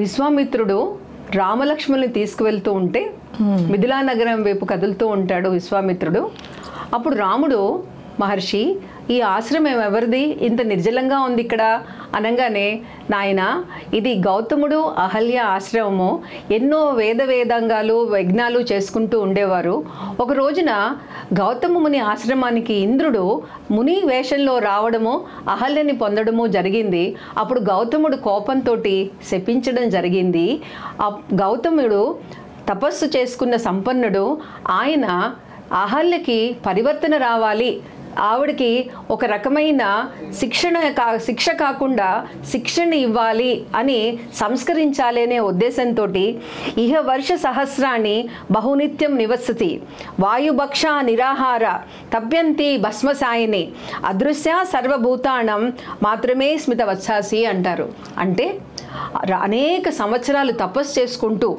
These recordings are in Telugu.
విశ్వామిత్రుడు రామలక్ష్మణుని తీసుకువెళ్తూ ఉంటే మిథిలా నగరం వైపు కదులుతూ ఉంటాడు విశ్వామిత్రుడు. అప్పుడు రాముడు, మహర్షి ఈ ఆశ్రమం ఎవరిది, ఇంత నిర్జలంగా ఉంది ఇక్కడ అనగానే, నాయన ఇది గౌతముడు అహల్య ఆశ్రమము, ఎన్నో వేదాంగాలు యజ్ఞాలు చేసుకుంటూ ఉండేవారు. ఒక రోజున గౌతమ ముని ఆశ్రమానికి ఇంద్రుడు ముని వేషంలో రావడము, అహల్యని పొందడము జరిగింది. అప్పుడు గౌతముడు కోపంతో శపించడం జరిగింది. గౌతముడు తపస్సు చేసుకున్న సంపన్నుడు, ఆయన అహల్యకి పరివర్తన రావాలి, ఆవిడకి ఒక రకమైన శిక్ష కాకుండా శిక్షణ ఇవ్వాలి అని సంస్కరించాలి అనే ఉద్దేశంతో ఇహ వర్ష సహస్రాన్ని బహునిత్యం నివసతి వాయుభక్ష నిరాహార తప్యంతి భస్మసాయిని అదృశ్య సర్వభూతానం మాత్రమే స్మిత వత్సాసి అంటారు. అంటే అనేక సంవత్సరాలు తపస్సు చేసుకుంటూ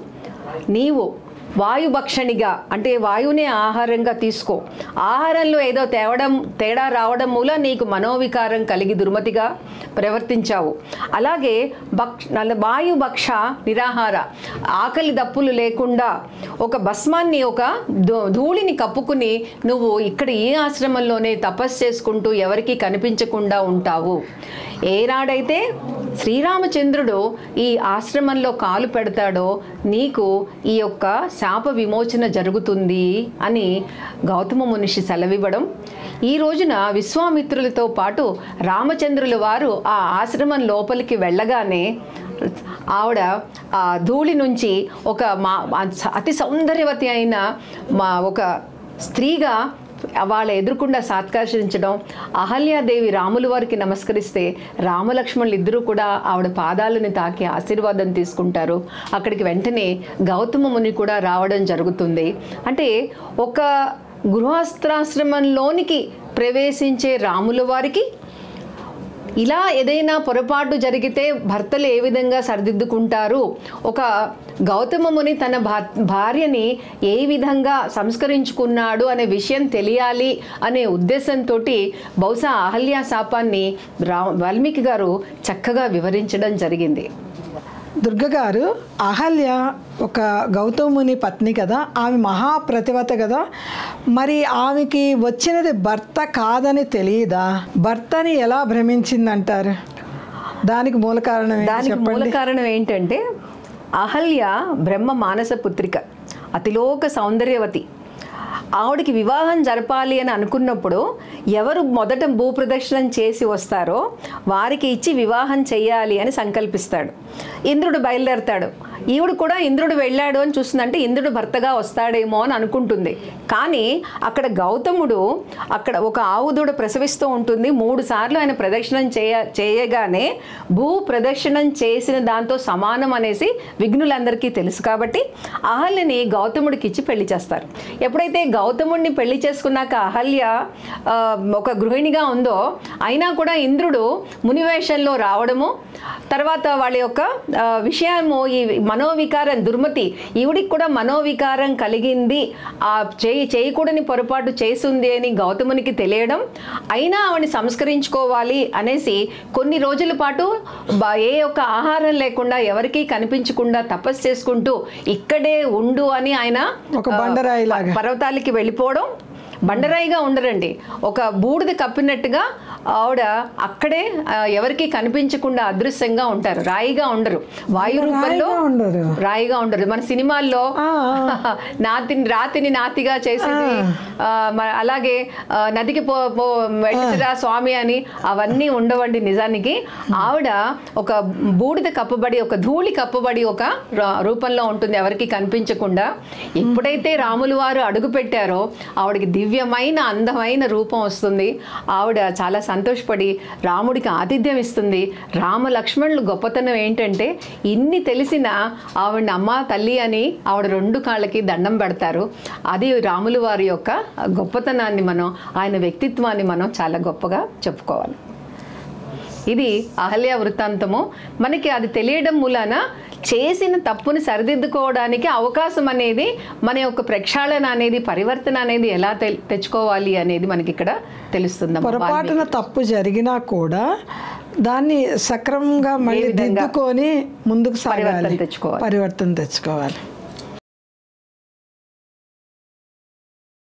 నీవు వాయుభక్షణిగా, అంటే వాయువునే ఆహారంగా తీసుకో, ఆహారంలో ఏదో తేడా రావడం మూల నీకు మనోవికారం కలిగి దుర్మతిగా ప్రవర్తించావు. అలాగే వాయుభక్ష నిరాహార, ఆకలి దప్పులు లేకుండా ఒక భస్మాన్ని, ఒక ధూళిని కప్పుకుని నువ్వు ఇక్కడ ఈ ఆశ్రమంలోనే తపస్సు చేసుకుంటూ ఎవరికీ కనిపించకుండా ఉంటావు. ఏనాడైతే శ్రీరామచంద్రుడు ఈ ఆశ్రమంలో కాలు పెడతాడో నీకు ఈ యొక్క శాప విమోచన జరుగుతుంది అని గౌతమ మహర్షి సెలవివ్వడం. ఈ రోజున విశ్వామిత్రులతో పాటు రామచంద్రుల వారు ఆ ఆశ్రమం లోపలికి వెళ్ళగానే ఆవిడ ఆ ధూళి నుంచి ఒక అతి సౌందర్యవతి అయిన ఒక స్త్రీగా వాళ్ళ ఎదురుకుండా సాత్కర్షించడం, అహల్యాదేవి రాముల వారికి నమస్కరిస్తే రామలక్ష్మణులు ఇద్దరూ కూడా ఆవిడ పాదాలను తాకి ఆశీర్వాదం తీసుకుంటారు. అక్కడికి వెంటనే గౌతమ ముని కూడా రావడం జరుగుతుంది. అంటే ఒక గృహస్థాశ్రమంలోనికి ప్రవేశించే రాముల వారికి ఇలా ఏదైనా పొరపాటు జరిగితే భర్తలు ఏ విధంగా సరిదిద్దుకుంటారు, ఒక గౌతమ ముని తన భార్యని ఏ విధంగా సంస్కరించుకున్నాడు అనే విషయం తెలియాలి అనే ఉద్దేశంతో బహుశా అహల్య శాపాన్ని వాల్మీకి గారు చక్కగా వివరించడం జరిగింది. దుర్గ గారు, అహల్య ఒక గౌతముని పత్ని కదా, ఆమె మహాప్రతివత కదా, మరి ఆమెకి వచ్చినది భర్త కాదని తెలియదా? భర్తని ఎలా భ్రమించిందంటారు? దానికి మూల కారణం ఏంటంటే అహల్య బ్రహ్మ మానస పుత్రిక, అతిలోక సౌందర్యవతి. ఆవిడికి వివాహం జరపాలి అని అనుకున్నప్పుడు ఎవరు మొదట భూప్రదక్షిణం చేసి వస్తారో వారికి ఇచ్చి వివాహం చేయాలి అని సంకల్పిస్తాడు. ఇంద్రుడు బయలుదేరతాడు. ఈవిడ కూడా ఇంద్రుడు వెళ్ళాడు అని చూస్తుందంటే ఇంద్రుడు భర్తగా వస్తాడేమో అని అనుకుంటుంది. కానీ అక్కడ గౌతముడు అక్కడ ఒక ఆవు దూడ ప్రసవిస్తూ ఉంటుంది. 3 సార్లు ఆయన ప్రదక్షిణం చేయగానే భూ ప్రదక్షిణం చేసిన దాంతో సమానం అనేసి విఘ్నులందరికీ తెలుసు. కాబట్టి అహల్యని గౌతముడికి ఇచ్చి పెళ్లి చేస్తారు. ఎప్పుడైతే గౌతముడిని పెళ్లి చేసుకున్నాక అహల్య ఒక గృహిణిగా ఉందో, అయినా కూడా ఇంద్రుడు మునివేషంలో రావడము, తర్వాత వాళ్ళ యొక్క విషయము ఈ మనోవికారం దుర్మతి, ఈవిడికి కూడా మనోవికారం కలిగింది, ఆ చేయకూడని పొరపాటు చేసింది అని గౌతమునికి తెలియడం, అయినా ఆవిడని సంస్కరించుకోవాలి అనేసి కొన్ని రోజుల పాటు ఏ ఒక్క ఆహారం లేకుండా ఎవరికీ కనిపించకుండా తపస్సు చేసుకుంటూ ఇక్కడే ఉండు అని ఆయన ఒక బండరాయిలాగా పర్వతాలకి వెళ్ళిపోవడం. బండరాయిగా ఉండరండి, ఒక బూడిద కప్పినట్టుగా ఆవిడ అక్కడే ఎవరికి కనిపించకుండా అదృశ్యంగా ఉంటారు, రాయిగా ఉండరు, వాయు రూపంలో రాయిగా ఉండరు. మన సినిమాల్లో రాతిని నాతిగా చేసింది, అలాగే నదికి వెళ్ళిరా స్వామి అని అవన్నీ ఉండవండి. నిజానికి ఆవిడ ఒక బూడిద కప్పబడి, ఒక ధూళి కప్పబడి ఒక రూపంలో ఉంటుంది, ఎవరికి కనిపించకుండా. ఎప్పుడైతే రాములు వారు అడుగు పెట్టారో ఆవిడకి దివ్యమైన అందమైన రూపం వస్తుంది. ఆవిడ చాలా సంతోషపడి రాముడికి ఆతిథ్యం ఇస్తుంది. రామ లక్ష్మణులు గొప్పతనం ఏంటంటే ఇన్ని తెలిసిన ఆవిడని అమ్మ తల్లి అని ఆవిడ 2 కాళ్ళకి దండం పెడతారు. అది రాములు వారి యొక్క గొప్పతనాన్ని ఆయన వ్యక్తిత్వాన్ని మనం చాలా గొప్పగా చెప్పుకోవాలి. ఇది అహల్య వృత్తాంతము. మనకి అది తెలియడం మూలాన చేసిన తప్పుని సరిదిద్దుకోవడానికి అవకాశం అనేది, మన యొక్క ప్రక్షాళన అనేది, పరివర్తన అనేది ఎలా తెచ్చుకోవాలి అనేది మనకి ఇక్కడ తెలుస్తుంది. పొరపాటున తప్పు జరిగినా కూడా దాన్ని సక్రమంగా మళ్ళీ దిద్దుకొని ముందుకు సాగాలి, తెచ్చుకోవాలి. పరివర్తన తెచ్చుకోవాలి.